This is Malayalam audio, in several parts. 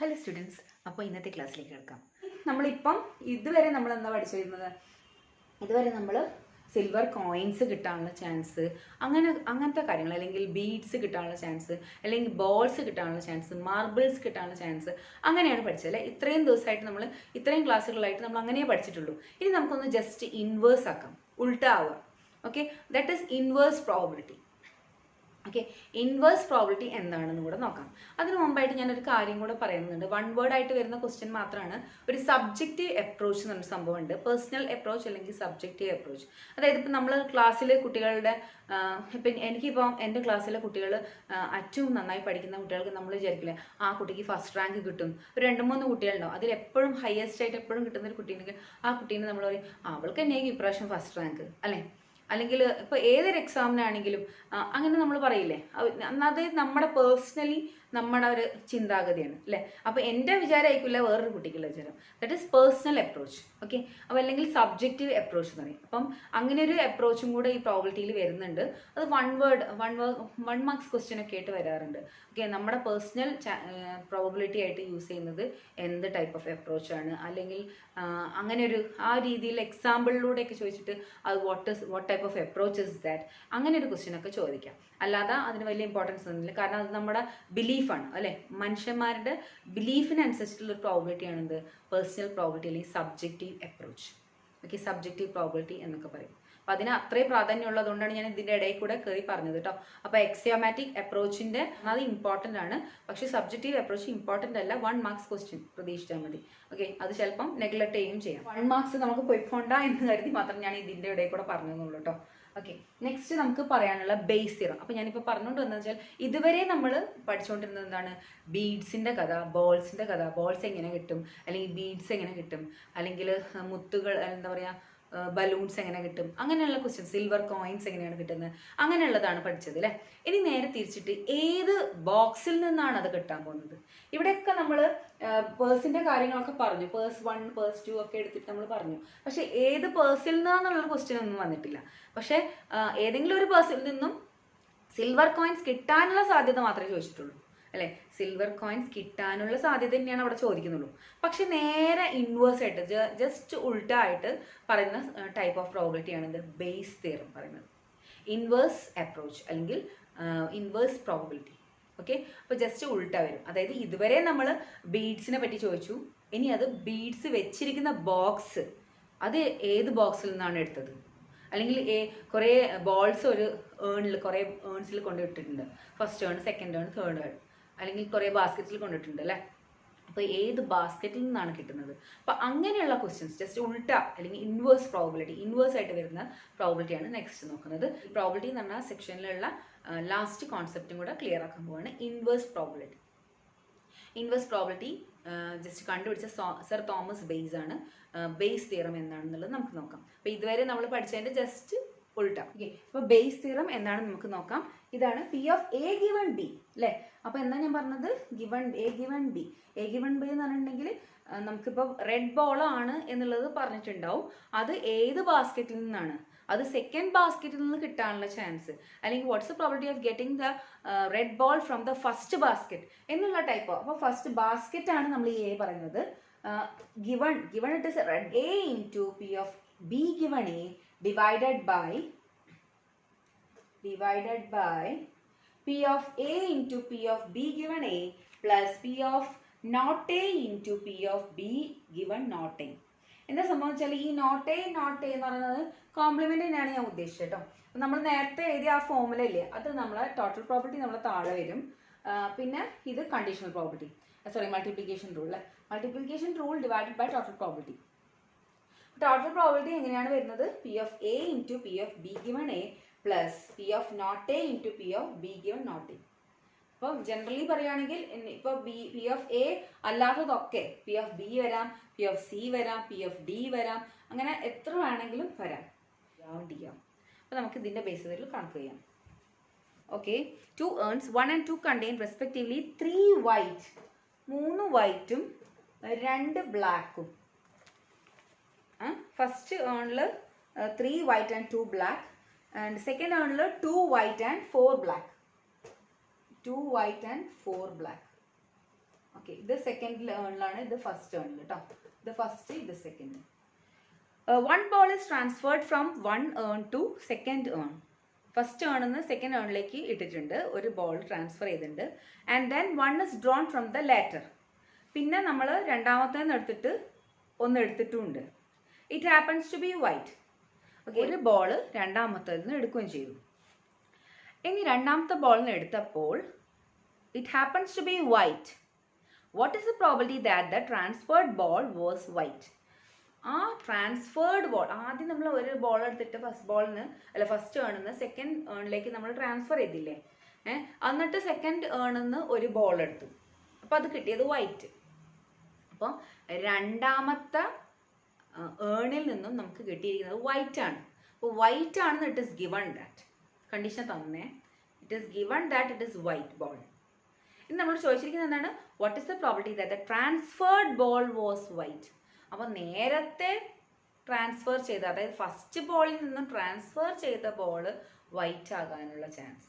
ഹലോ സ്റ്റുഡൻസ്, അപ്പോൾ ഇന്നത്തെ ക്ലാസ്സിലേക്ക് കേൾക്കാം. നമ്മളിപ്പം ഇതുവരെ നമ്മൾ എന്താ പഠിച്ചിരുന്നത്? ഇതുവരെ നമ്മൾ സിൽവർ കോയിൻസ് കിട്ടാനുള്ള ചാൻസ്, അങ്ങനത്തെ കാര്യങ്ങൾ, അല്ലെങ്കിൽ ബീഡ്സ് കിട്ടാനുള്ള ചാൻസ്, അല്ലെങ്കിൽ ബോൾസ് കിട്ടാനുള്ള ചാൻസ്, മാർബിൾസ് കിട്ടാനുള്ള ചാൻസ്, അങ്ങനെയാണ് പഠിച്ചത് അല്ലേ? ഇത്രയും ദിവസമായിട്ട് നമ്മൾ ഇത്രയും ക്ലാസ്സുകളായിട്ട് നമ്മൾ അങ്ങനെയേ പഠിച്ചിട്ടുള്ളൂ. ഇനി നമുക്കൊന്ന് ജസ്റ്റ് ഇൻവേഴ്സ് ആക്കാം, ഉൾട്ടാവുക. Okay, that is inverse probability. Okay, inverse probability എന്താണെന്ന് കൂടെ നോക്കാം. അതിന് മുമ്പായിട്ട് ഞാനൊരു കാര്യം കൂടെ പറയുന്നുണ്ട്. വൺ വേർഡ് ആയിട്ട് വരുന്ന ക്വസ്റ്റ്യൻ മാത്രമാണ്. ഒരു സബ്ജക്റ്റീവ് അപ്രോച്ച് എന്നൊരു സംഭവമുണ്ട്. പേഴ്സണൽ അപ്രോച്ച് അല്ലെങ്കിൽ സബ്ജക്റ്റീവ് അപ്രോച്ച്. അതായത് ഇപ്പം നമ്മൾ ക്ലാസ്സിലെ കുട്ടികളുടെ ഇപ്പം എനിക്കിപ്പോൾ എൻ്റെ ക്ലാസ്സിലെ കുട്ടികൾ ഏറ്റവും നന്നായി പഠിക്കുന്ന കുട്ടികൾക്ക് നമ്മൾ വിചാരിക്കില്ലേ, ആ കുട്ടിക്ക് ഫസ്റ്റ് റാങ്ക് കിട്ടും. ഒരു 2-3 കുട്ടികളുണ്ടാവും, അതിൽ എപ്പോഴും ഹയസ്റ്റ് ആയിട്ട് എപ്പോഴും കിട്ടുന്ന ഒരു കുട്ടീനെങ്കിൽ ആ കുട്ടീനെ നമ്മൾ പറയും, അവൾക്ക് തന്നെയായിരിക്കും ഇപ്രാവശ്യം ഫസ്റ്റ് റാങ്ക് അല്ലേ? അല്ലെങ്കിൽ ഇപ്പോൾ ഏതൊരു എക്സാമിനാണെങ്കിലും അങ്ങനെ നമ്മൾ പറയില്ലേ? അത് നമ്മുടെ പേഴ്സണലി നമ്മുടെ ഒരു ചിന്താഗതിയാണ് അല്ലേ? അപ്പോൾ എൻ്റെ വിചാരമായിരിക്കില്ല വേറൊരു കുട്ടിക്കുള്ള വിചാരം. That is personal approach. Okay, അപ്പോൾ അല്ലെങ്കിൽ സബ്ജക്റ്റീവ് അപ്രോച്ച് എന്ന് പറയും. അപ്പം അങ്ങനെ ഒരു അപ്രോച്ചും കൂടെ ഈ പ്രോബിലിറ്റിയിൽ വരുന്നുണ്ട്. അത് വൺ മാർക്സ് ക്വസ്റ്റ്യൻ ഒക്കെ ആയിട്ട് വരാറുണ്ട്. ഓക്കെ, നമ്മുടെ പേഴ്സണൽ പ്രോബിലിറ്റി ആയിട്ട് യൂസ് ചെയ്യുന്നത് എന്ത് ടൈപ്പ് ഓഫ് അപ്രോച്ചാണ്, അല്ലെങ്കിൽ അങ്ങനെ ഒരു ആ രീതിയിൽ എക്സാമ്പിളിലൂടെയൊക്കെ ചോദിച്ചിട്ട് അത് what type of approach is that, അങ്ങനെ ഒരു ക്വസ്റ്റ്യൻ ഒക്കെ ചോദിക്കാം. അല്ലാതെ അതിന് വലിയ ഇമ്പോർട്ടൻസ് ഒന്നുമില്ല, കാരണം അത് നമ്മുടെ ബിലീഫാണ് അല്ലേ? മനുഷ്യന്മാരുടെ ബിലീഫിനനുസരിച്ചിട്ടുള്ള ഒരു പ്രോബിലിറ്റിയാണ് എന്ത്? പേഴ്സണൽ പ്രോബിലിറ്റി അല്ലെങ്കിൽ subjective approach. Okay, subjective probability എന്നൊക്കെ പറയും. അപ്പോൾ അതിന് അത്രയും പ്രാധാന്യമുള്ളതുകൊണ്ടാണ് ഞാൻ ഇതിൻ്റെ ഇടയിൽ കൂടെ കയറി പറഞ്ഞത് കേട്ടോ. അപ്പോൾ എക്സിയോമാറ്റിക് അപ്രോച്ചിൻ്റെ അത് ഇമ്പോർട്ടൻ്റ് ആണ്, പക്ഷേ സബ്ജക്റ്റീവ് അപ്രോച്ച് ഇമ്പോർട്ടൻ്റ് അല്ല. 1 മാർക്സ് ക്വസ്റ്റ്യൻ പ്രതീക്ഷിച്ചാൽ മതി. ഓക്കെ, അത് ചിലപ്പം നെഗ്ലക്ട് ചെയ്യുകയും ചെയ്യാം. 1 മാർക്സ് നമുക്ക് പോയിക്കൊണ്ട എന്ന് കരുതി മാത്രം ഞാൻ ഇതിൻ്റെ ഇടയിൽ കൂടെ പറഞ്ഞെന്നുള്ളൂ കേട്ടോ. ഓക്കെ, നെക്സ്റ്റ് നമുക്ക് പറയാനുള്ള ബേസ് തിയറം. അപ്പോൾ ഞാനിപ്പോൾ പറഞ്ഞുകൊണ്ട് വന്നത് വെച്ചാൽ ഇതുവരെ നമ്മൾ പഠിച്ചുകൊണ്ടിരുന്നത് എന്താണ്? ബീഡ്സിൻ്റെ കഥ, ബോൾസിൻ്റെ കഥ. ബോൾസ് എങ്ങനെ കിട്ടും, അല്ലെങ്കിൽ ബീഡ്സ് എങ്ങനെ കിട്ടും, അല്ലെങ്കിൽ മുത്തുകൾ എന്താ പറയുക, ബലൂൺസ് എങ്ങനെ കിട്ടും, അങ്ങനെയുള്ള ക്വസ്റ്റ്യൻ. സിൽവർ കോയിൻസ് എങ്ങനെയാണ് കിട്ടുന്നത്, അങ്ങനെയുള്ളതാണ് പഠിച്ചത് അല്ലേ? ഇനി നേരെ തിരിച്ചിട്ട് ഏത് ബോക്സിൽ നിന്നാണ് അത് കിട്ടാൻ പോകുന്നത്? ഇവിടെയൊക്കെ നമ്മൾ പേഴ്സിൻ്റെ കാര്യങ്ങളൊക്കെ പറഞ്ഞു, പേഴ്സ് 1 പേഴ്സ് 2 ഒക്കെ എടുത്തിട്ട് നമ്മൾ പറഞ്ഞു. പക്ഷേ ഏത് പേഴ്സിൽ നിന്നാണെന്നുള്ള ക്വസ്റ്റ്യൻ ഒന്നും വന്നിട്ടില്ല. പക്ഷേ ഏതെങ്കിലും ഒരു പേഴ്സിൽ നിന്നും സിൽവർ കോയിൻസ് കിട്ടാനുള്ള സാധ്യത മാത്രമേ ചോദിച്ചിട്ടുള്ളൂ അല്ലേ? സിൽവർ കോയിൻസ് കിട്ടാനുള്ള സാധ്യത തന്നെയാണ് അവിടെ ചോദിക്കുന്നുള്ളൂ. പക്ഷെ നേരെ ഇൻവേഴ്സ് ആയിട്ട് ജസ്റ്റ് ഉൾട്ടായിട്ട് പറയുന്ന ടൈപ്പ് ഓഫ് പ്രോബിലിറ്റിയാണ് ഇത് ബേസ് തിയറം പറയുന്നത്. ഇൻവേഴ്സ് അപ്രോച്ച് അല്ലെങ്കിൽ ഇൻവേഴ്സ് പ്രോബിലിറ്റി. ഓക്കെ, അപ്പോൾ ജസ്റ്റ് ഉൾട്ട വരും. അതായത് ഇതുവരെ നമ്മൾ ബീഡ്സിനെ പറ്റി ചോദിച്ചു, ഇനി അത് ബീഡ്സ് വെച്ചിരിക്കുന്ന ബോക്സ്, അത് ഏത് ബോക്സിൽ നിന്നാണ് എടുത്തത്, അല്ലെങ്കിൽ കുറേ ബോൾസ് ഒരു ഏണിൽ കുറേ ഏൺസിൽ കൊണ്ടുവിട്ടിട്ടുണ്ട്. First urn, second urn, third urn, അല്ലെങ്കിൽ കുറേ ബാസ്ക്കറ്റിൽ കൊണ്ടിട്ടുണ്ട് അല്ലേ? അപ്പോൾ ഏത് ബാസ്ക്കറ്റിൽ നിന്നാണ് കിട്ടുന്നത്? അപ്പോൾ അങ്ങനെയുള്ള ക്വസ്റ്റ്യൻസ് ജസ്റ്റ് ഉൾട്ട അല്ലെങ്കിൽ ഇൻവേഴ്സ് പ്രോബിലിറ്റി, ഇൻവേഴ്സ് ആയിട്ട് വരുന്ന പ്രോബിലിറ്റിയാണ് നെക്സ്റ്റ് നോക്കുന്നത്. പ്രോബിലിറ്റി എന്ന് പറഞ്ഞാൽ സെക്ഷനിലുള്ള ലാസ്റ്റ് കോൺസെപ്റ്റും കൂടെ ക്ലിയർ ആക്കാൻ പോവാണ്. Inverse probability. Inverse probability just കണ്ടുപിടിച്ച സർ തോമസ് ബേസ് ആണ്. ബേസ് തിയറം എന്താണെന്നുള്ളത് നമുക്ക് നോക്കാം. അപ്പോൾ ഇതുവരെ നമ്മൾ പഠിച്ചതിൻ്റെ ജസ്റ്റ് ഉൾട്ട. ഓക്കെ, അപ്പോൾ ബേസ് തിയറം എന്താണെന്ന് നമുക്ക് നോക്കാം. ഇതാണ് P of A given B അല്ലേ? അപ്പോൾ എന്താ ഞാൻ പറഞ്ഞത്? Given A given B. A given B എന്ന് പറഞ്ഞിട്ടുണ്ടെങ്കിൽ നമുക്കിപ്പോൾ റെഡ് ബോൾ ആണ് എന്നുള്ളത് പറഞ്ഞിട്ടുണ്ടാവും. അത് ഏത് ബാസ്ക്കറ്റിൽ നിന്നാണ്, അത് സെക്കൻഡ് ബാസ്ക്കറ്റിൽ നിന്ന് കിട്ടാനുള്ള ചാൻസ്, അല്ലെങ്കിൽ what's the probability of getting the red ball from the first basket എന്നുള്ള ടൈപ്പ്. അപ്പോൾ ഫസ്റ്റ് ബാസ്ക്കറ്റ് ആണ് നമ്മൾ ഈ എ പറയുന്നത്. given it is red a into p of b given a divided by p of a into p of b given a plus p of not a into p of b given not a. എന്താ സംഭവിച്ചാൽ ഈ നോട്ട് എ എന്ന് പറയുന്നത് കോംപ്ലിമെന്റ് തന്നെയാണ് ഞാൻ ഉദ്ദേശിച്ചത് കേട്ടോ. നമ്മൾ നേരത്തെ എഴുതിയ ആ ഫോർമുല ഇല്ലേ, അത് നമ്മളെ ടോട്ടൽ പ്രോബിലിറ്റി നമ്മളെ താഴെ വരും. പിന്നെ ഇത് conditional probability, multiplication rule. Multiplication rule divided by total probability. Total probability എങ്ങനെയാണ് വരുന്നത്? P of A into P of B given A plus P of not A into P of B given not A. അപ്പോൾ ജനറലി പറയുകയാണെങ്കിൽ ഇപ്പോൾ പി ഓഫ് എ അല്ലാത്തതൊക്കെ പി ഓഫ് ബി വരാം, പി ഓഫ് സി വരാം, പി ഓഫ് ഡി വരാം, അങ്ങനെ എത്ര വേണമെങ്കിലും വരാം, ഡി ആവും. അപ്പോൾ നമുക്ക് ഇതിൻ്റെ ബേസിസിൽ കണക്ക് ചെയ്യാം. Okay, 2 earns 1 and 2 contain respectively 3 white, 3 വൈറ്റും 2 ബ്ലാക്കും. ഫസ്റ്റ് ഏണിൽ 3 white and 2 black, and second ഏണിൽ 2 white and 4 black. 2 white and 4 black. Okay, ഇത് സെക്കൻഡ് ഏണിലാണ്, ഇത് ഫസ്റ്റ് ഏണിൽ കേട്ടോ. ഇത് ഫസ്റ്റ്, ഇത് second. One ball is transferred from one urn to second urn. First ഏണിന്ന് സെക്കൻഡ് ഏണിലേക്ക് ഇട്ടിട്ടുണ്ട്, ഒരു ബോൾ ട്രാൻസ്ഫർ ചെയ്തിട്ടുണ്ട്. And then one is drawn from the latter. പിന്നെ നമ്മൾ രണ്ടാമത്തേന്ന് എടുത്തിട്ട് ഒന്ന് എടുത്തിട്ടുമുണ്ട്. It happens to be white. Okay, ഒരു ബോൾ രണ്ടാമത്തേതിൽ നിന്ന് എടുക്കുകയും ചെയ്തു. ഇനി രണ്ടാമത്തെ ബോളിൽ നിന്ന് എടുത്തപ്പോൾ it happens to be white. What is the probability that the transferred ball was white? ആ ട്രാൻസ്ഫേർഡ് ബോൾ, ആദ്യം നമ്മൾ ഒരു ബോൾ എടുത്തിട്ട് ഫസ്റ്റ് ഏണിന്ന് സെക്കൻഡ് ഏണിലേക്ക് നമ്മൾ ട്രാൻസ്ഫർ ചെയ്തില്ലേ, എന്നിട്ട് സെക്കൻഡ് ഏണിന്ന് ഒരു ബോൾ എടുത്തു, അപ്പോൾ അത് കിട്ടിയത് വൈറ്റ്. അപ്പോൾ രണ്ടാമത്തെ ഏണിൽ നിന്നും നമുക്ക് കിട്ടിയിരിക്കുന്നത് വൈറ്റ് ആണ്. അപ്പോൾ വൈറ്റ് ആണെന്ന് it is given that, condition തന്നെ, it is given that it is white ball. ഇനി നമ്മൾ ചോദിച്ചിരിക്കുന്നത് എന്താണ്? What is the probability that the transferred ball was white? അപ്പോൾ നേരത്തെ ട്രാൻസ്ഫർ ചെയ്ത, അതായത് ഫസ്റ്റ് ബോളിൽ നിന്നും ട്രാൻസ്ഫർ ചെയ്ത ബോൾ വൈറ്റ് ആകാനുള്ള ചാൻസ്.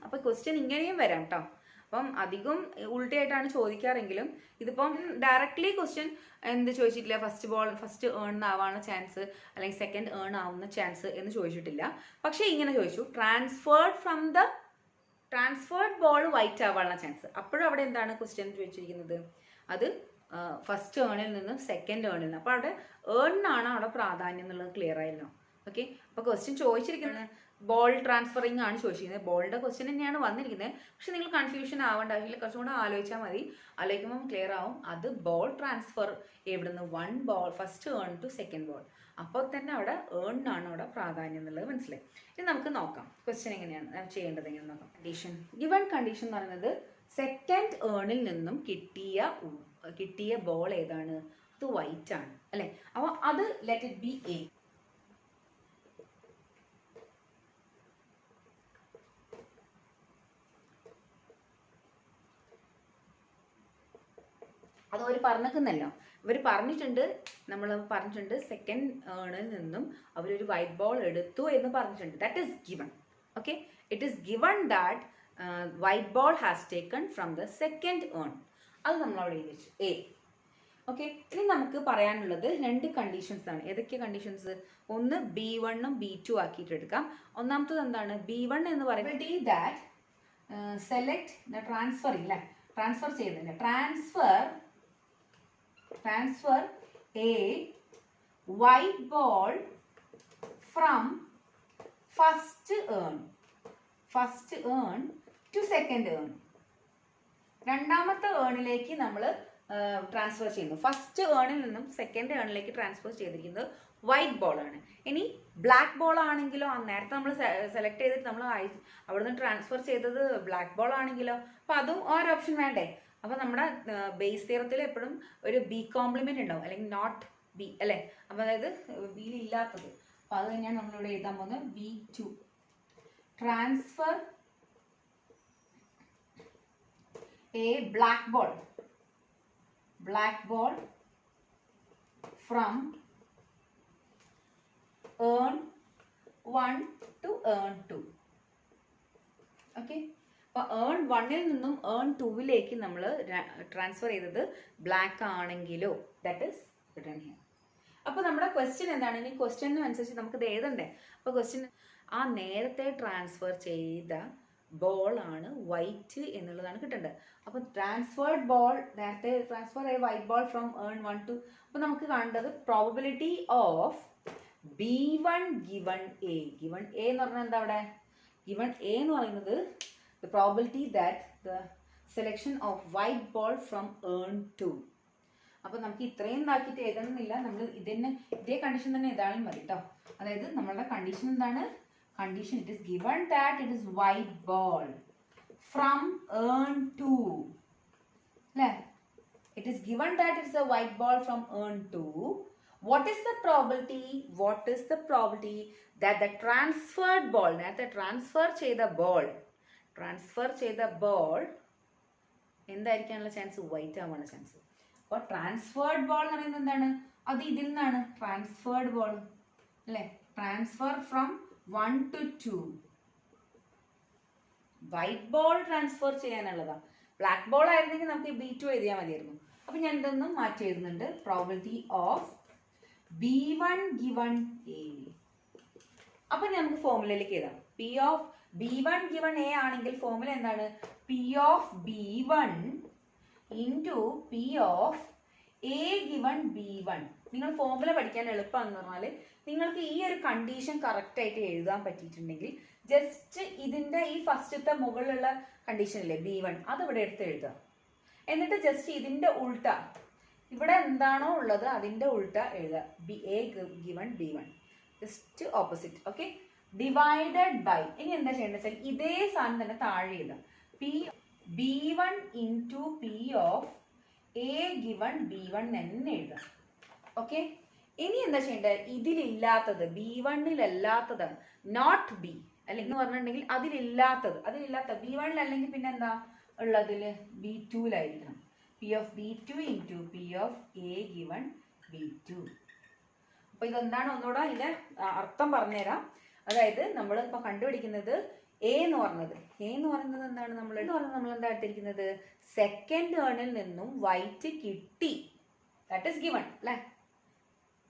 അപ്പോൾ ക്വസ്റ്റ്യൻ ഇങ്ങനെയും വരാം കേട്ടോ. അപ്പം അധികം ഉൾട്ടയായിട്ടാണ് ചോദിക്കാറെങ്കിലും ഇതിപ്പം ഡയറക്റ്റ്ലി ക്വസ്റ്റ്യൻ എന്ത് ചോദിച്ചിട്ടില്ല, ഫസ്റ്റ് ഏൺ ആവാനുള്ള ചാൻസ് അല്ലെങ്കിൽ സെക്കൻഡ് ഏൺ ആവുന്ന ചാൻസ് എന്ന് ചോദിച്ചിട്ടില്ല. പക്ഷേ ഇങ്ങനെ ചോദിച്ചു, ട്രാൻസ്ഫേർഡ് ബോൾ വൈറ്റ് ആവാനുള്ള ചാൻസ്. അപ്പോഴും അവിടെ എന്താണ് ക്വസ്റ്റ്യൻ ചോദിച്ചിരിക്കുന്നത്? അത് ഫസ്റ്റ് ഏണിൽ നിന്നും സെക്കൻഡ് ഏണിൽ നിന്ന്. അപ്പോൾ അവിടെ ഏണിനാണ് അവിടെ പ്രാധാന്യം എന്നുള്ളത് ക്ലിയർ ആയല്ലോ. ഓക്കെ, അപ്പോൾ ക്വസ്റ്റ്യൻ ചോദിച്ചിരിക്കുന്നത് ബോൾ ട്രാൻസ്ഫറിങ് ആണ് ചോദിച്ചിരിക്കുന്നത്. ബോളിൻ്റെ ക്വസ്റ്റ്യൻ തന്നെയാണ് വന്നിരിക്കുന്നത്. പക്ഷെ നിങ്ങൾ കൺഫ്യൂഷൻ ആവേണ്ട ആവശ്യമില്ല, കുറച്ചും കൂടെ ആലോചിച്ചാൽ മതി. ആലോചിക്കുമ്പോൾ ക്ലിയർ ആവും. അത് ബോൾ ട്രാൻസ്ഫർ എവിടുന്ന്, one ball first urn to second ball. അപ്പോൾ തന്നെ അവിടെ ഏണിനാണ് അവിടെ പ്രാധാന്യം എന്നുള്ളത് മനസ്സിലായി. ഇനി നമുക്ക് നോക്കാം ക്വസ്റ്റ്യൻ എങ്ങനെയാണ് ചെയ്യേണ്ടത്, എങ്ങനെ നോക്കാം. കണ്ടീഷൻ, ഗിവൺ കണ്ടീഷൻ എന്ന് പറയുന്നത് സെക്കൻഡ് ഏണിൽ നിന്നും കിട്ടിയ ബോൾ ഏതാണ്? അത് വൈറ്റ് ആണ് അല്ലേ. അപ്പോൾ അത് ലെറ്റ് ഇറ്റ് ബി എ. അത് അവർ പറഞ്ഞിരിക്കുന്നല്ലോ, ഇവർ പറഞ്ഞിട്ടുണ്ട്, നമ്മൾ പറഞ്ഞിട്ടുണ്ട് സെക്കൻഡ് ഏണിൽ നിന്നും അവരൊരു വൈറ്റ് ബോൾ എടുത്തു എന്ന് പറഞ്ഞിട്ടുണ്ട്. That is given. Okay, it is given that white ball has taken from the second earn. അത് നമ്മൾ അവിടെ എഴുതി വെച്ചു, എ. ഓക്കെ, ഇനി നമുക്ക് പറയാനുള്ളത് രണ്ട് കണ്ടീഷൻസ് ആണ്. ഏതൊക്കെ കണ്ടീഷൻസ്? ഒന്ന് B1ഉം B2 ആക്കിയിട്ട് എടുക്കാം. ഒന്നാമത്തത് എന്താണ്? B1 എന്ന് പറയുന്നത് ദാറ്റ് സെലക്ട് ദ ട്രാൻസ്ഫർ ഇല്ല, ട്രാൻസ്ഫർ ചെയ്യുന്നില്ല, transfer a white ball from first urn to second urn. രണ്ടാമത്തെ ഏണിലേക്ക് നമ്മൾ ട്രാൻസ്ഫർ ചെയ്യുന്നു. ഫസ്റ്റ് ഏണിൽ നിന്നും സെക്കൻഡ് ഏണിലേക്ക് ട്രാൻസ്ഫർ ചെയ്തിരിക്കുന്നത് വൈറ്റ് ബോൾ ആണ്. ഇനി ബ്ലാക്ക് ബോൾ ആണെങ്കിലോ, നേരത്തെ നമ്മൾ സെലക്ട് ചെയ്തിട്ട് നമ്മൾ അവിടുന്ന് ട്രാൻസ്ഫർ ചെയ്തത് ബ്ലാക്ക് ബോൾ ആണെങ്കിലോ, അപ്പോൾ അതും ഒരു ഓപ്ഷൻ വേണ്ടേ? അപ്പോൾ നമ്മുടെ ബേസ് തിയറത്തിൽ എപ്പോഴും ഒരു ബി കോംപ്ലിമെന്റ് ഉണ്ടാവും, അല്ലെങ്കിൽ നോട്ട് ബി അല്ലേ. അപ്പോൾ അതായത് ബിയിൽ ഇല്ലാത്തത്, അപ്പോൾ അത് തന്നെയാണ് നമ്മളിവിടെ എഴുതാൻ പോകുന്നത്. B2 transfer A black ball from earn 1 to earn 2. Okay, അപ്പോൾ ഏൺ 1ൽ നിന്നും ഏൺ 2ലേക്ക് നമ്മൾ ട്രാൻസ്ഫർ ചെയ്തത് ബ്ലാക്ക് ആണെങ്കിലോ, ദാറ്റ് ഈസ് റിട്ടേൺ ഹിയർ. അപ്പോൾ നമ്മുടെ ക്വസ്റ്റ്യൻ എന്താണ്? ഇനി ക്വസ്റ്റ്യനും അനുസരിച്ച് നമുക്കിത് എഴുതണ്ടേ. അപ്പോൾ ക്വസ്റ്റ്യൻ ആ നേരത്തെ ട്രാൻസ്ഫർ ചെയ്ത ബോൾ ആണ് വൈറ്റ് എന്നുള്ളതാണ് കിട്ടേണ്ടത്. അപ്പോൾ ട്രാൻസ്ഫേർഡ് ബോൾ, നേരത്തെ ട്രാൻസ്ഫർ ചെയ്ത white ball from earn 1 to, അപ്പോൾ നമുക്ക് കാണേണ്ടത് probability of B1 given A. Given A എന്ന് പറഞ്ഞാൽ എന്താ അവിടെ? ഗിവൺ എ എന്ന് പറയുന്നത് the probability that the selection of white ball from earn 2. അപ്പോൾ നമുക്ക് ഇത്രയും ഇതാക്കിയിട്ട് എഴുതണമെന്നില്ല, നമ്മൾ ഇതേ കണ്ടീഷൻ തന്നെ എഴുതാനും മതി കേട്ടോ. അതായത് നമ്മളുടെ കണ്ടീഷൻ എന്താണ്? Condition, it is given that it is white ball from earn 2. It is given that it is a white ball from earn 2. What is the probability? What is the probability that the transferred ball, that the transfer ചെയ്ത ball എന്തായിരിക്കാനുള്ള ചാൻസ്? വൈറ്റ് ആവാനുള്ള ചാൻസ്. അപ്പോൾ ട്രാൻസ്ഫേർഡ് ബോൾ എന്ന് പറയുന്നത് എന്താണ്? അത് ഇതിൽ നിന്നാണ് ട്രാൻസ്ഫേർഡ് ബോൾ അല്ലേ. Transfer from 1 to 2. White ball transfer ചെയ്യാനുള്ളതാണ്. ബ്ലാക്ക് ബോൾ ആയിരുന്നെങ്കിൽ നമുക്ക് B2 എഴുതിയാൽ മതിയായിരുന്നു. അപ്പൊ ഞാൻ ഇതൊന്നും മാറ്റി എഴുതുന്നുണ്ട്. Probability of B1 given A. അപ്പൊ നമുക്ക് ഫോർമുലയിലേക്ക് എഴുതാം. P of B1 given A ആണെങ്കിൽ ഫോർമുല എന്താണ്? P of B1 into P of A given B1. നിങ്ങൾ ഫോർമുല പഠിക്കാൻ എളുപ്പമാണെന്ന് പറഞ്ഞാൽ നിങ്ങൾക്ക് ഈ ഒരു കണ്ടീഷൻ കറക്റ്റ് ആയിട്ട് എഴുതാൻ പറ്റിയിട്ടുണ്ടെങ്കിൽ ജസ്റ്റ് ഇതിന്റെ ഈ ഫസ്റ്റത്തെ മുകളിലുള്ള കണ്ടീഷൻ ഇല്ലേ B1, അത് ഇവിടെ എടുത്ത് എഴുതുക. എന്നിട്ട് ജസ്റ്റ് ഇതിന്റെ ഉൾട്ട ഇവിടെ എന്താണോ ഉള്ളത് അതിന്റെ ഉൾട്ട എഴുതുക. A given B1 just opposite. Okay, divided by. ഇനി എന്താ ചെയ്യേണ്ടത് വെച്ചാൽ ഇതേ സാധനം തന്നെ താഴെ എഴുതാം. B1 into P of A given B1 തന്നെ എഴുതാം. ഓക്കെ, ഇനി എന്താ ചെയ്യേണ്ടത്? ഇതിലില്ലാത്തത് B1-ലില്ലാത്തതാണ് നോട്ട് B അല്ലെങ്കിൽ പറഞ്ഞിട്ടുണ്ടെങ്കിൽ അതിലില്ലാത്ത B1-ൽ അല്ലെങ്കിൽ പിന്നെ എന്താ ഉള്ളതിൽ B2-ലായിരിക്കണം. P of B2 into P of A given B2. അപ്പൊ ഇതെന്താണ് ഒന്നുകൂടെ ഇതിന്റെ അർത്ഥം പറഞ്ഞുതരാം. അതായത് നമ്മൾ ഇപ്പൊ കണ്ടുപിടിക്കുന്നത് A എന്ന് പറയുന്നത് എന്താണ്? നമ്മൾ എന്താ എടുത്തിരിക്കുന്നത്? സെക്കൻഡ് ഏണിൽ നിന്നും വൈറ്റ് കിട്ടി, ദാറ്റ് ഈസ് ഗിവൺ അല്ലെ.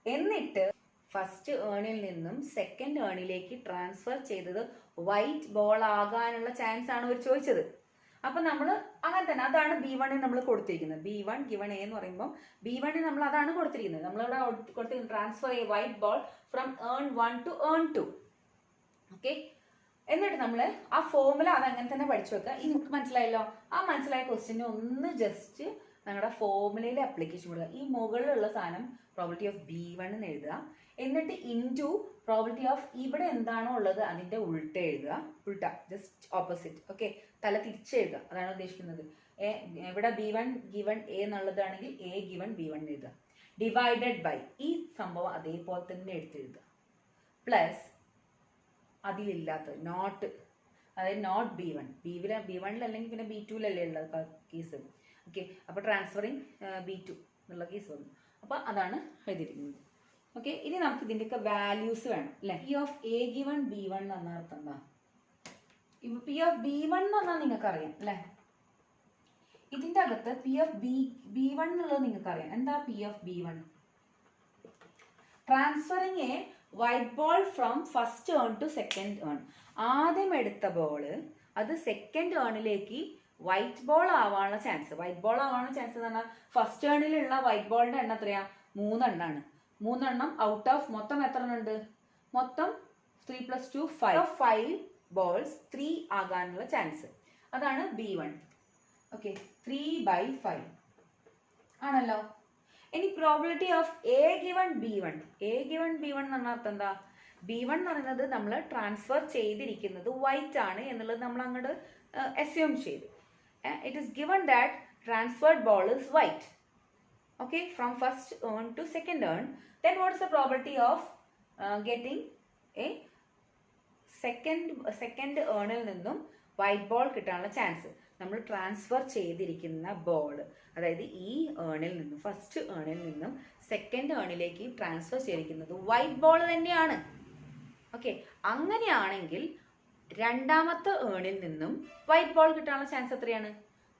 എന്നിട്ട് ഫസ്റ്റ് ഏണിൽ നിന്നും സെക്കൻഡ് ഏണിലേക്ക് ട്രാൻസ്ഫർ ചെയ്തത് വൈറ്റ് ബോൾ ആകാനുള്ള ചാൻസ് ആണ് അവർ ചോദിച്ചത്. അപ്പൊ നമ്മൾ അങ്ങനെ തന്നെ അതാണ് B1 നമ്മൾ കൊടുത്തിരിക്കുന്നത്. B1 given A എന്ന് പറയുമ്പോൾ B1 നമ്മൾ അതാണ് കൊടുത്തിരിക്കുന്നത്. നമ്മളിവിടെ കൊടുത്തിരിക്കുന്നത് transfer a white ball from earn 1 to earn 2. Okay, എന്നിട്ട് നമ്മൾ ആ ഫോർമുല അത് അങ്ങനെ തന്നെ പഠിച്ചു വെക്കുക. ഈ നിങ്ങൾക്ക് മനസ്സിലായല്ലോ? ആ മനസ്സിലായ ക്വസ്റ്റ്യന് ഒന്ന് ജസ്റ്റ് ഞങ്ങളുടെ ഫോർമുലയിലെ അപ്ലിക്കേഷൻ കൊടുക്കുക. ഈ മുകളിലുള്ള സാധനം പ്രോബിലിറ്റി ഓഫ് B1 എന്ന് എഴുതുക. എന്നിട്ട് ഇൻറ്റു പ്രോബിലിറ്റി ഓഫ് ഇവിടെ എന്താണോ ഉള്ളത് അതിന്റെ ഉൾട്ട എഴുതുക. ഉൾട്ട ജസ്റ്റ് ഓപ്പോസിറ്റ്. ഓക്കെ, തല തിരിച്ചെഴുതുക, അതാണ് ഉദ്ദേശിക്കുന്നത്. ഇവിടെ B1 given A എന്നുള്ളതാണെങ്കിൽ A given B1 എഴുതുക. ഡിവൈഡഡ് ബൈ ഈ സംഭവം അതേപോലെ തന്നെ എടുത്തെഴുതുക. പ്ലസ് അതിലില്ലാത്തത് നോട്ട്, അതായത് നോട്ട് B1. B1-ൽ അല്ലെങ്കിൽ പിന്നെ B2-ലല്ലേ ഉള്ളത് കേസ്. ഓക്കെ, അപ്പൊ ട്രാൻസ്ഫറിങ് B2 എന്നുള്ള കേസ് വന്നു. അപ്പൊ അതാണ് എഴുതിയിരിക്കുന്നത്. ഓക്കെ, ഇനി നമുക്ക് ഇതിന്റെയൊക്കെ വാല്യൂസ് വേണം അല്ലെ. P of A given B1 എന്ന് പറഞ്ഞ അർത്ഥം എന്താ? ഇപ്പൊ P of B1 എന്ന് പറഞ്ഞാൽ നിങ്ങൾക്ക് അറിയാം അല്ലെ. ഇതിന്റെ അകത്ത് P of B1 എന്നുള്ളത് നിങ്ങൾക്ക് അറിയാം. എന്താ P of B1? Transferring a white ball from first urn to second urn. ആദ്യം എടുത്ത ബോള് അത് സെക്കൻഡ് ഏണിലേക്ക് വൈറ്റ് ബോൾ ആവാനുള്ള ചാൻസ്. വൈറ്റ് ബോൾ ആവാനുള്ള ചാൻസ് എന്ന് പറഞ്ഞാൽ ഫസ്റ്റ് ഏണിലുള്ള വൈറ്റ് ബോളിന്റെ എണ്ണം എത്രയാ? 3 എണ്ണമാണ്. 3 എണ്ണം ഔട്ട് ഓഫ് മൊത്തം എത്ര എണ്ണം ഉണ്ട്? മൊത്തം 3 + 2 5. 5 ബോൾസ് 3 ആകാനുള്ള ചാൻസ്. അതാണ് B1. ഓക്കെ, 3/5 ആണല്ലോ. ഇനി probability of A given B1. A given B1 എന്ന് പറഞ്ഞാൽ അർത്ഥം എന്താ? B1 എന്ന് പറയുന്നത് നമ്മൾ ട്രാൻസ്ഫർ ചെയ്തിരിക്കുന്നത് വൈറ്റ് ആണ് എന്നുള്ളത് നമ്മൾ അങ്ങോട്ട് അസ്യൂം ചെയ്തു. It is given that transferred ball is white. Okay, from first earn to second earn, then what is the probability of getting a second earnൽ നിന്നും വൈറ്റ് ബോൾ കിട്ടാനുള്ള ചാൻസ്? നമ്മൾ ട്രാൻസ്ഫർ ചെയ്തിരിക്കുന്ന ബോൾ, അതായത് ഈ ഏണിൽ നിന്നും ഫസ്റ്റ് ഏണിൽ നിന്നും സെക്കൻഡ് ഏണിലേക്ക് ട്രാൻസ്ഫർ ചെയ്തിരിക്കുന്നത് വൈറ്റ് ബോൾ തന്നെയാണ്. ഓക്കെ, അങ്ങനെയാണെങ്കിൽ രണ്ടാമത്തെ ഏണിൽ നിന്നും വൈറ്റ് ബോൾ കിട്ടാനുള്ള ചാൻസ് എത്രയാണ്?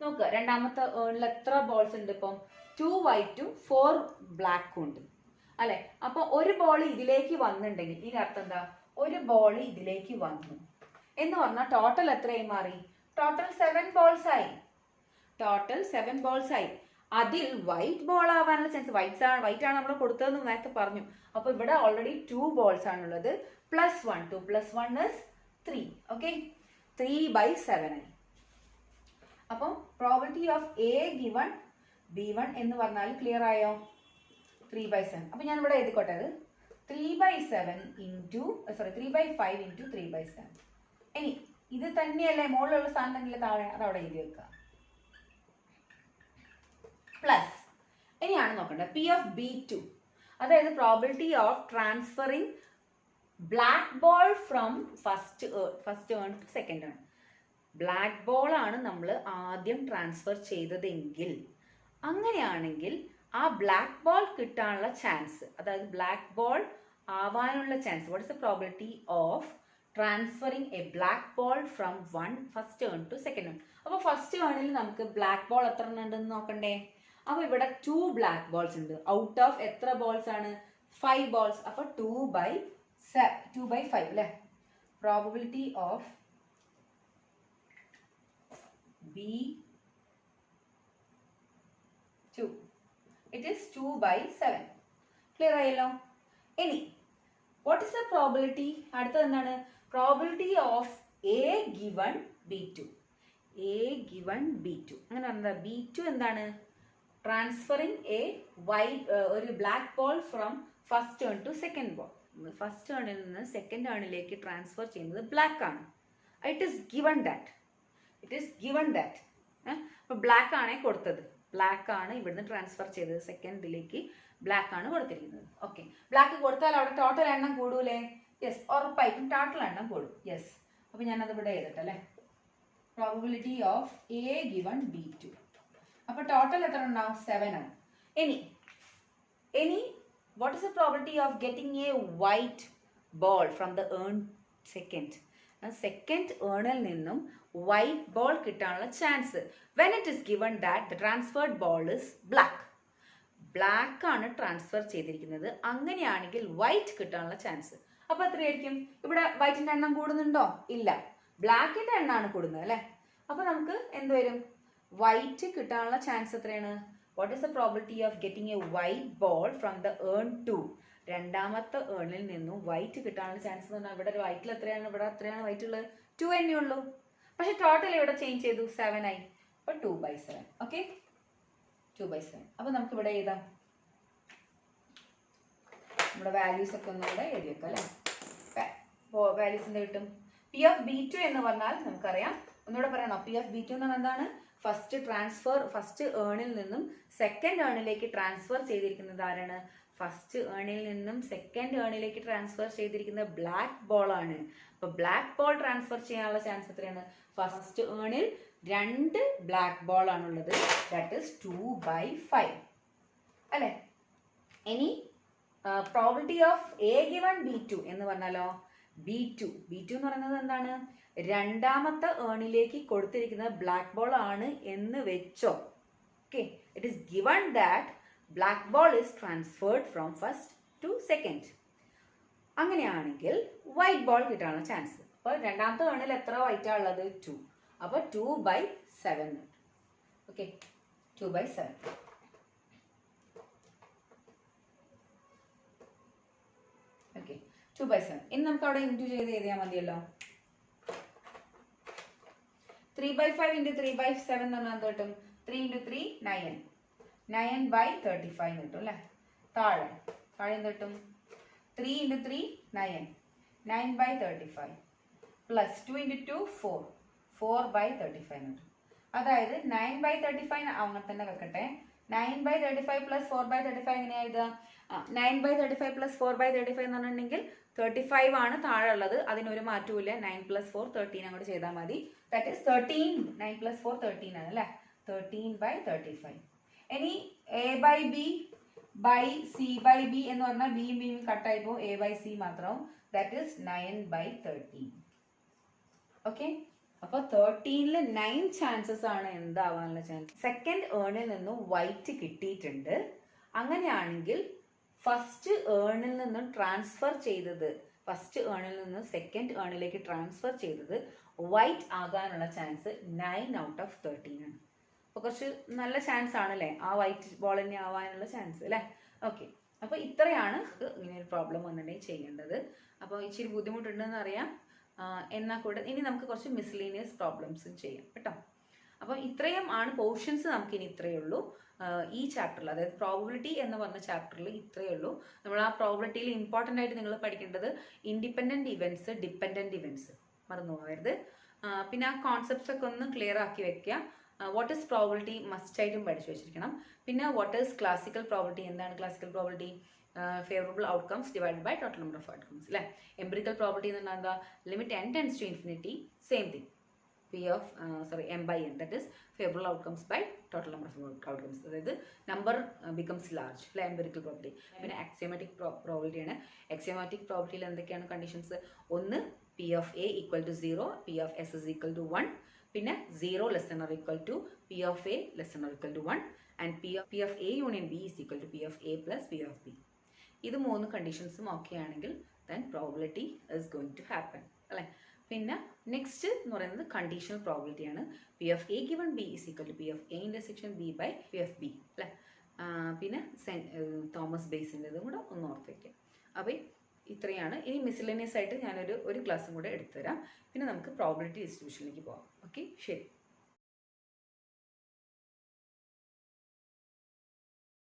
നോക്കുക, രണ്ടാമത്തെ ഏണിൽ എത്ര ബോൾസ് ഉണ്ട്? ഇപ്പം 2 വൈറ്റും 4 ബ്ലാക്കും ഉണ്ട് അല്ലെ. അപ്പൊ ഒരു ബോൾ ഇതിലേക്ക് വന്നിട്ടുണ്ടെങ്കിൽ ഇതിന്റെ അർത്ഥം എന്താ? ഒരു ബോൾ ഇതിലേക്ക് വന്നു എന്ന് പറഞ്ഞാൽ ടോട്ടൽ എത്രയായി മാറി? ടോട്ടൽ 7 ബോൾസ് ആയി. അതിൽ വൈറ്റ് ബോൾ ആവാനുള്ള ചാൻസ് വൈറ്റ് ആണ് നമ്മൾ കൊടുത്തതെന്ന് നേരത്തെ പറഞ്ഞു. അപ്പൊ ഇവിടെ ഓൾറെഡി 2 ബോൾസ് ആണുള്ളത്. +1 2 + 1 is 3. ഓക്കെ, 3/7 ആയി. അപ്പം probability of A given B1 എന്ന് പറഞ്ഞാൽ ക്ലിയർ ആയോ? 3/7. അപ്പൊ ഞാൻ ഇവിടെ എഴുതിക്കോട്ടെ, അത് 3/5 into 3/7. ഇനി ഇത് തന്നെയല്ലേ മുകളിലുള്ള സ്ഥാനം തന്നെയല്ലേ താഴെ, അത് അവിടെ എഴുതി വെക്കുക. പ്ലസ് ഇനിയാണ് നോക്കേണ്ടത് P of B2, അതായത് probability of transferring black ball from first urn to second urn. Black ball ആണ് നമ്മൾ ആദ്യം ട്രാൻസ്ഫർ ചെയ്തതെങ്കിൽ, അങ്ങനെയാണെങ്കിൽ ആ ബ്ലാക്ക് ബോൾ കിട്ടാനുള്ള ചാൻസ്, അതായത് ബ്ലാക്ക് ബോൾ ആവാനുള്ള chance, what is the probability of transferring a black ball from first turn to second turn. അപ്പോൾ ഫസ്റ്റ് ടേണിൽ നമുക്ക് ബ്ലാക്ക് ബോൾ എത്ര എണ്ണം ഉണ്ടെന്ന് നോക്കണ്ടേ? അപ്പോൾ ഇവിടെ 2 ബ്ലാക്ക് ബോൾസ് ഉണ്ട്. ഔട്ട് ഓഫ് എത്ര ബോൾസ് ആണ്? 5 ബോൾസ്. അപ്പോൾ 2/5 അല്ലേ? Probability of B2 it is 2/7. Clear ആയല്ലോ? ഇനി വാട്ട് ഇസ് ദ പ്രോബിലിറ്റി? അടുത്തത് എന്താണ്? Probability of A given B2. A given B2 അങ്ങനെ പറഞ്ഞാൽ B2 എന്താണ്? ട്രാൻസ്ഫറിങ് ഒരു black ball from first turn to second ball. First ടേണിൽ നിന്ന് സെക്കൻഡ് ടേണിലേക്ക് ട്രാൻസ്ഫർ ചെയ്യുന്നത് ബ്ലാക്ക് ആണ്. ഇറ്റ് ഈസ് ഗിവൺ ദാറ്റ് അപ്പോൾ ബ്ലാക്ക് ആണ് കൊടുത്തത്. ബ്ലാക്ക് ആണ് ഇവിടുന്ന് ട്രാൻസ്ഫർ ചെയ്തത്. സെക്കൻഡിലേക്ക് ബ്ലാക്ക് ആണ് കൊടുത്തിരിക്കുന്നത്. ഓക്കെ, ബ്ലാക്ക് കൊടുത്താൽ അവിടെ ടോട്ടൽ എണ്ണം കൂടൂലേ? യെസ്, ഉറപ്പായിട്ടും ടോട്ടൽ എണ്ണം കൂടും. യെസ്, അപ്പോൾ ഞാനത് ഇവിടെ എഴുതട്ടല്ലേ. Probability of A given B2. അപ്പോൾ ടോട്ടൽ എത്ര ഉണ്ടാവും? 7 ആണ്. ഇനി what is the probability of getting a white ball from the second ഏണിൽ നിന്നും വൈറ്റ് ബോൾ കിട്ടാനുള്ള chance when it is given that the transferred ball is black ആണ് ട്രാൻസ്ഫർ ചെയ്തിരിക്കുന്നത്. അങ്ങനെയാണെങ്കിൽ വൈറ്റ് കിട്ടാനുള്ള ചാൻസ് അപ്പോൾ എത്രയായിരിക്കും? ഇവിടെ വൈറ്റിന്റെ എണ്ണം കൂടുന്നുണ്ടോ? ഇല്ല, ബ്ലാക്കിന്റെ എണ്ണമാണ് കൂടുന്നത് അല്ലേ? അപ്പോൾ നമുക്ക് എന്ത് വരും? വൈറ്റ് കിട്ടാനുള്ള ചാൻസ് എത്രയാണ്? What is the probability of getting a white ball from the earn 2? രണ്ടാമത്തെ ഏണിൽ നിന്നും വൈറ്റ് കിട്ടാനുള്ള ചാൻസ് എന്ന് പറഞ്ഞാൽ ഇവിടെ വൈറ്റിൽ എത്രയാണ്? ഇവിടെ എത്രയാണ് വൈറ്റ് ഉള്ളത്? 2 തന്നെ ഉള്ളൂ. പക്ഷെ ടോട്ടൽ ഇവിടെ ചേഞ്ച് ചെയ്തു, 7 ആയി. അപ്പോൾ 2/7. ഓക്കെ, 2/7. അപ്പോൾ നമുക്ക് ഇവിടെ എഴുതാം. നമ്മുടെ വാല്യൂസ് ഒക്കെ ഒന്നുകൂടെ എഴുതി വെക്കാം അല്ലേ? വാല്യൂസ് എന്താ കിട്ടും? P of B2 എന്ന് പറഞ്ഞാൽ നമുക്കറിയാം. ഒന്നുകൂടെ പറയണോ? P of B2 എന്ന് പറഞ്ഞാൽ എന്താണ്? ഫസ്റ്റ് ഏണിൽ നിന്നും സെക്കൻഡ് ഏണിലേക്ക് ട്രാൻസ്ഫർ ചെയ്തിരിക്കുന്നത് ആരാണ്? ഫസ്റ്റ് ഏണിൽ നിന്നും സെക്കൻഡ് ഏണിലേക്ക് ട്രാൻസ്ഫർ ചെയ്തിരിക്കുന്നത് ബ്ലാക്ക് ബോൾ ആണ്. അപ്പോൾ ബ്ലാക്ക് ബോൾ ട്രാൻസ്ഫർ ചെയ്യാനുള്ള ചാൻസ് എത്രയാണ്? ഫസ്റ്റ് ഏണിൽ 2 ബ്ലാക്ക് ബോൾ ആണുള്ളത്. ദാറ്റ് ഈസ് 2/5 അല്ലേ? ഇനി probability of A given B2 എന്ന് പറഞ്ഞാലോ? B2 എന്ന് പറയുന്നത് എന്താണ്? രണ്ടാമത്തെ ഏണിലേക്ക് കൊടുത്തിരിക്കുന്നത് ബ്ലാക്ക് ബോൾ ആണ് എന്ന് വെച്ചോ. Okay, it is given that black ball is transferred from first to second. അങ്ങനെയാണെങ്കിൽ വൈറ്റ് ബോൾ കിട്ടാനുള്ള ചാൻസ്. അപ്പോൾ രണ്ടാമത്തെ ഏണിൽ എത്ര വൈറ്റാണ് ഉള്ളത്? 2. അപ്പോൾ 2/7. ഓക്കെ, 2/7. ഓക്കെ, 2/7. ഇനി നമുക്ക് അവിടെ ഇൻറ്റു ചെയ്ത് എഴുതിയാൽ മതിയല്ലോ. 3/5 × 3/7 എന്ന് പറഞ്ഞാൽ എന്ത് കിട്ടും? 3 × 3 9. 9/35 കിട്ടും അല്ലേ? താഴെ എന്ത് കിട്ടും? 3 × 3 9. 9/35 പ്ലസ് 2 × 2 4. 4/35 കിട്ടും. അതായത് 9/35 അങ്ങനെ തന്നെ വെക്കട്ടെ. 9/35 പ്ലസ് 4/35 എങ്ങനെയാ എഴുതുക? 9/35 പ്ലസ് 4/35 എന്ന് പറഞ്ഞിട്ടുണ്ടെങ്കിൽ 35 ആണ് താഴെ ഉള്ളത്. അതിനൊരു മാറ്റവും ഇല്ല. 9 + 4 13 അങ്ങോട്ട് ചെയ്താൽ മതി. That is 13. 9 + 4 13 ആണ് അല്ലേ? 13/35. ഇനി A/B/C/B എന്ന് പറഞ്ഞാൽ ബിയും ബിയും കട്ടായി പോകും. A/C മാത്രം. That is 9/13. ഓക്കെ, അപ്പോൾ 13ൽ 9 ചാൻസസ് ആണ് എന്താവാനുള്ള ചാൻസ്? സെക്കൻഡ് ഏണിൽ നിന്നും വൈറ്റ് കിട്ടിയിട്ടുണ്ട്. അങ്ങനെയാണെങ്കിൽ ഫസ്റ്റ് ഏണിൽ നിന്നും ഫസ്റ്റ് ഏണിൽ നിന്ന് സെക്കൻഡ് ഏണിലേക്ക് ട്രാൻസ്ഫർ ചെയ്തത് വൈറ്റ് ആകാനുള്ള ചാൻസ് 9/13 ആണ്. അപ്പോൾ കുറച്ച് നല്ല ചാൻസ് ആണല്ലേ ആ വൈറ്റ് ബോൾ തന്നെ ആവാനുള്ള ചാൻസ് അല്ലേ? ഓക്കെ, അപ്പോൾ ഇത്രയാണ് ഇങ്ങനെ ഒരു പ്രോബ്ലം വന്നിട്ടുണ്ടെങ്കിൽ ചെയ്യേണ്ടത്. അപ്പോൾ ഇച്ചിരി ബുദ്ധിമുട്ടുണ്ടെന്ന് അറിയാം. എന്നാൽ കൂടെ ഇനി നമുക്ക് കുറച്ച് മിസ്ലീനിയസ് പ്രോബ്ലംസും ചെയ്യാം കേട്ടോ. അപ്പോൾ ഇത്രയും ആണ് പോർഷൻസ്. നമുക്ക് ഇനി ഇത്രയേ ഉള്ളൂ ഈ ചാപ്റ്ററിൽ, അതായത് പ്രോബബിലിറ്റി എന്ന് പറഞ്ഞ ചാപ്റ്ററിൽ ഇത്രയേ ഉള്ളൂ. നമ്മൾ ആ പ്രോബബിലിറ്റിയിൽ ഇമ്പോർട്ടൻ്റ് ആയിട്ട് നിങ്ങൾ പഠിക്കേണ്ടത് ഇൻഡിപെൻഡൻറ്റ് ഇവൻറ്റ്സ്, ഡിപ്പെൻഡൻറ്റ് ഇവൻറ്റ്സ് മറന്നു പോകരുത്. പിന്നെ ആ കോൺസെപ്റ്റ്സ് ഒക്കെ ഒന്ന് ക്ലിയർ ആക്കി വെക്കുക. വാട്ട് ഈസ് പ്രോബബിലിറ്റി മസ്റ്റായിട്ടും പഠിച്ചു വെച്ചിരിക്കണം. പിന്നെ വാട്ട് ഈസ് ക്ലാസിക്കൽ പ്രോബബിലിറ്റി, എന്താണ് classical probability? Favourable outcomes divided by total number of outcomes അല്ലേ? എംപിറിക്കൽ പ്രോബബിലിറ്റി എന്ന് പറഞ്ഞാൽ എന്താ? Limit n tends to infinity, same thing. m/n, that is favorable outcomes by total number of outcomes. അതായത് നമ്പർ ബിക്കംസ് ലാർജ് അല്ലെ? Empirical probability. പിന്നെ ആക്സിയോമാറ്റിക് പ്രോബബിലിറ്റി ആണ്. ആക്സിയോമാറ്റിക് പ്രോബബിലിറ്റിയിൽ എന്തൊക്കെയാണ് കണ്ടീഷൻസ്? ഒന്ന് P of A equal to 0, P of S is equal to 1, പിന്നെ 0 less than or equal to P of A less than or equal to 1, and P of A union B is equal to P of A plus P of B. ഇത് 3 കണ്ടീഷൻസും ഓക്കെ ആണെങ്കിൽ then probability is going to happen അല്ലേ. പിന്നെ നെക്സ്റ്റ് എന്ന് പറയുന്നത് കണ്ടീഷണൽ പ്രോബിലിറ്റി ആണ്. P of A given B is equal to P of A intersection B by P of B അല്ലേ. പിന്നെ തോമസ് ബേസിൻ്റെതും കൂടെ ഒന്ന് ഓർത്ത് വയ്ക്കാം. അപ്പോൾ ഇത്രയാണ്. ഇനി മിസ്സലേനിയസ് ആയിട്ട് ഞാനൊരു ക്ലാസ്സും കൂടെ എടുത്തു തരാം. പിന്നെ നമുക്ക് പ്രോബിലിറ്റി ഡിസ്ട്രിബ്യൂഷനിലേക്ക് പോകാം. ഓക്കെ, ശരി.